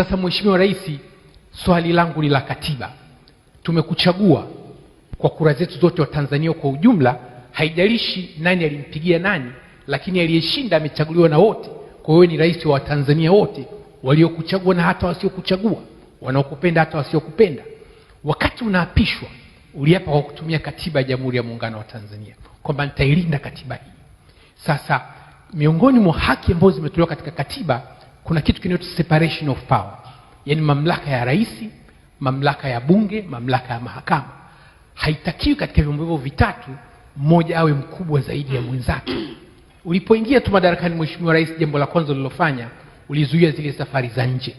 Sasa Mheshimiwa Rais, swali langu ni la katiba. Tumekuchagua kwa kura zetu zote wa Tanzania kwa ujumla, haijalishi nani alimpigia nani, lakini aliyeshinda amechaguliwa na wote. Kwa hiyo ni rais wa Tanzania wote, waliokuchagua na hata wasiokuchagua, wanaokupenda hata wasiokupenda. Wakati unaapishwa, uliapa kwa kutumia katiba ya Jamhuri ya Muungano wa Tanzania kwamba nitailinda katiba hii. Sasa miongoni mwa haki ambazo zimetolewa katika katiba kuna kitu kinaitwa separation of power, yani mamlaka ya rais, mamlaka ya bunge, mamlaka ya mahakama. Haitakiwi katika vyombo hivyo vitatu mmoja awe mkubwa zaidi ya mwenzake. Ulipoingia tu madarakani, Mheshimiwa Rais, jambo la kwanza ulilofanya ulizuia zile safari za nje,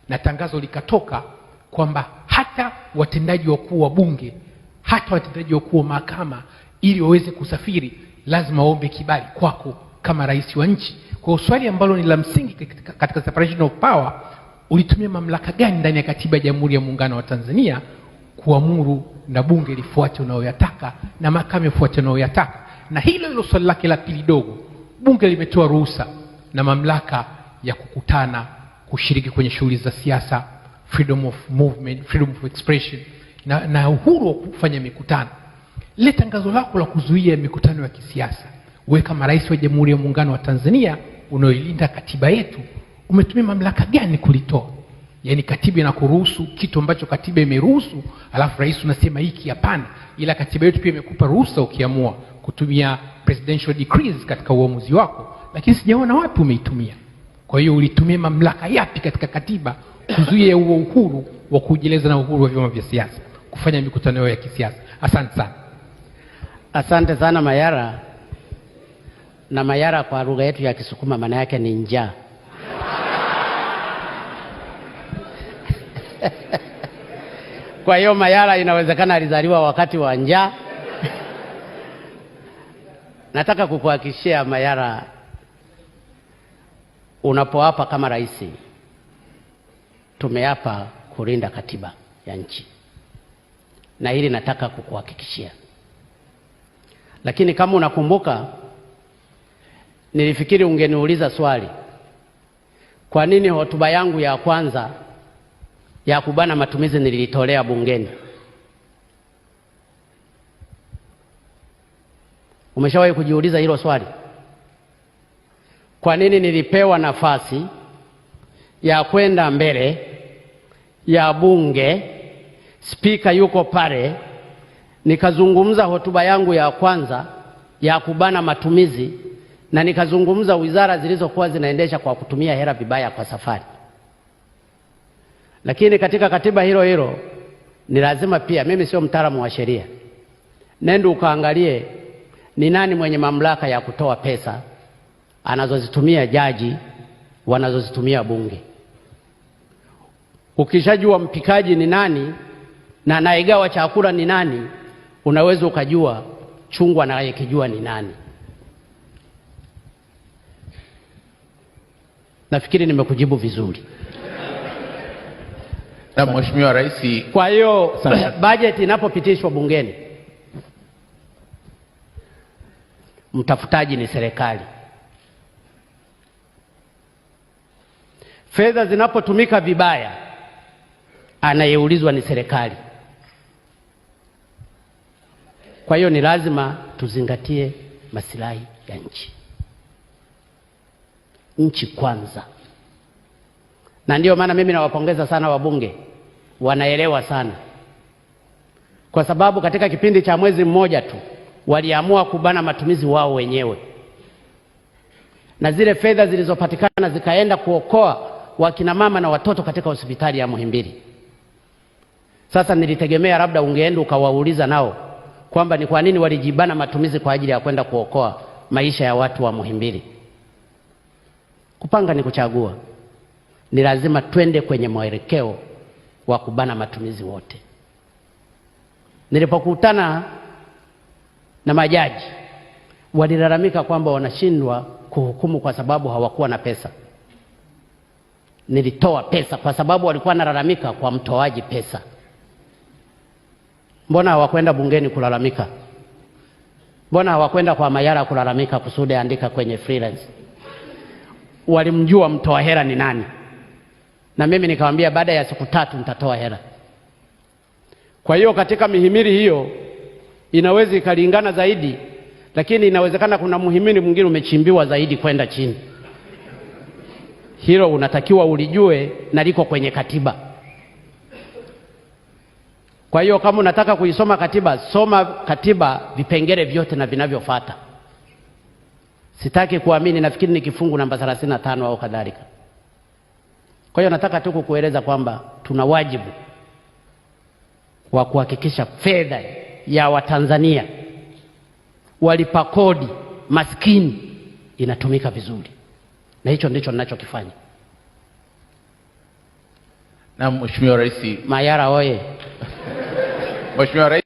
na tangazo likatoka kwamba hata watendaji wakuu wa bunge, hata watendaji wakuu wa mahakama, ili waweze kusafiri lazima waombe kibali kwako kama rais wa nchi. Kwa swali ambalo ni la msingi katika separation of power, ulitumia mamlaka gani ndani ya katiba ya Jamhuri ya Muungano wa Tanzania kuamuru na bunge lifuate unayoyataka na mahakama ifuate unayoyataka? Na hilo swali lake la pili dogo, bunge limetoa ruhusa na mamlaka ya kukutana, kushiriki kwenye shughuli za siasa, freedom of movement, freedom of expression, na uhuru wa kufanya mikutano. Ile tangazo lako la kuzuia mikutano ya kisiasa, wewe kama rais wa Jamhuri ya Muungano wa Tanzania unaoilinda katiba yetu, umetumia mamlaka gani kulitoa? Yaani katiba inakuruhusu kitu ambacho katiba imeruhusu, alafu rais unasema hiki hapana, ila katiba yetu pia imekupa ruhusa ukiamua kutumia presidential decrees katika uamuzi wako, lakini sijaona wapi umeitumia. Kwa hiyo ulitumia mamlaka yapi katika katiba kuzuia huo uhuru wa kujieleza na uhuru wa vyama vya siasa kufanya mikutano ya kisiasa? Asante sana. Asante sana Mayara. Na Mayara kwa lugha yetu ya Kisukuma maana yake ni njaa. Kwa hiyo Mayara inawezekana alizaliwa wakati wa njaa. Nataka kukuhakikishia Mayara, unapoapa kama rais, tumeapa kulinda katiba ya nchi, na hili nataka kukuhakikishia. Lakini kama unakumbuka, nilifikiri ungeniuliza swali, kwa nini hotuba yangu ya kwanza ya kubana matumizi nilitolea bungeni? Umeshawahi kujiuliza hilo swali? Kwa nini nilipewa nafasi ya kwenda mbele ya bunge, spika yuko pale, nikazungumza hotuba yangu ya kwanza ya kubana matumizi, na nikazungumza wizara zilizokuwa zinaendesha kwa kutumia hela vibaya kwa safari? Lakini katika katiba hilo ni lazima pia, mimi sio mtaalamu wa sheria, nenda ukaangalie ni nani mwenye mamlaka ya kutoa pesa anazozitumia jaji, wanazozitumia bunge. Ukishajua mpikaji ni nani na anayegawa chakula ni nani, unaweza ukajua chungwa anayekijua ni nani. Nafikiri nimekujibu vizuri. Na Mheshimiwa Rais, kwa hiyo bajeti inapopitishwa bungeni, mtafutaji ni serikali. Fedha zinapotumika vibaya, anayeulizwa ni serikali. Kwa hiyo ni lazima tuzingatie maslahi ya nchi. Nchi kwanza. Na ndio maana mimi nawapongeza sana wabunge, wanaelewa sana. Kwa sababu katika kipindi cha mwezi mmoja tu waliamua kubana matumizi wao wenyewe, na zile fedha zilizopatikana zikaenda kuokoa wakina mama na watoto katika hospitali ya Muhimbili. Sasa nilitegemea labda ungeenda ukawauliza nao kwamba ni kwa nini walijibana matumizi kwa ajili ya kwenda kuokoa maisha ya watu wa Muhimbili. Kupanga ni kuchagua. Ni lazima twende kwenye mwelekeo wa kubana matumizi wote. Nilipokutana na majaji, walilalamika kwamba wanashindwa kuhukumu kwa sababu hawakuwa na pesa. Nilitoa pesa kwa sababu walikuwa wanalalamika kwa mtoaji pesa. Mbona hawakwenda bungeni kulalamika? Mbona hawakwenda kwa Mayara kulalamika kusudi andika kwenye freelance? Walimjua mtoa hela ni nani, na mimi nikamwambia baada ya siku 3 nitatoa hela. Kwa hiyo katika mihimili hiyo inaweza ikalingana zaidi, lakini inawezekana kuna muhimili mwingine umechimbiwa zaidi kwenda chini. Hilo unatakiwa ulijue na liko kwenye katiba. Kwa hiyo kama unataka kuisoma katiba, soma katiba vipengele vyote na vinavyofuata. Sitaki kuamini, nafikiri ni kifungu namba 35 au kadhalika. Kwa hiyo nataka tu kukueleza kwamba tuna wajibu wa kuhakikisha fedha ya Watanzania walipa kodi maskini inatumika vizuri, na hicho ndicho ninachokifanya. Na Mheshimiwa Rais. Mayara oye. Mheshimiwa Rais.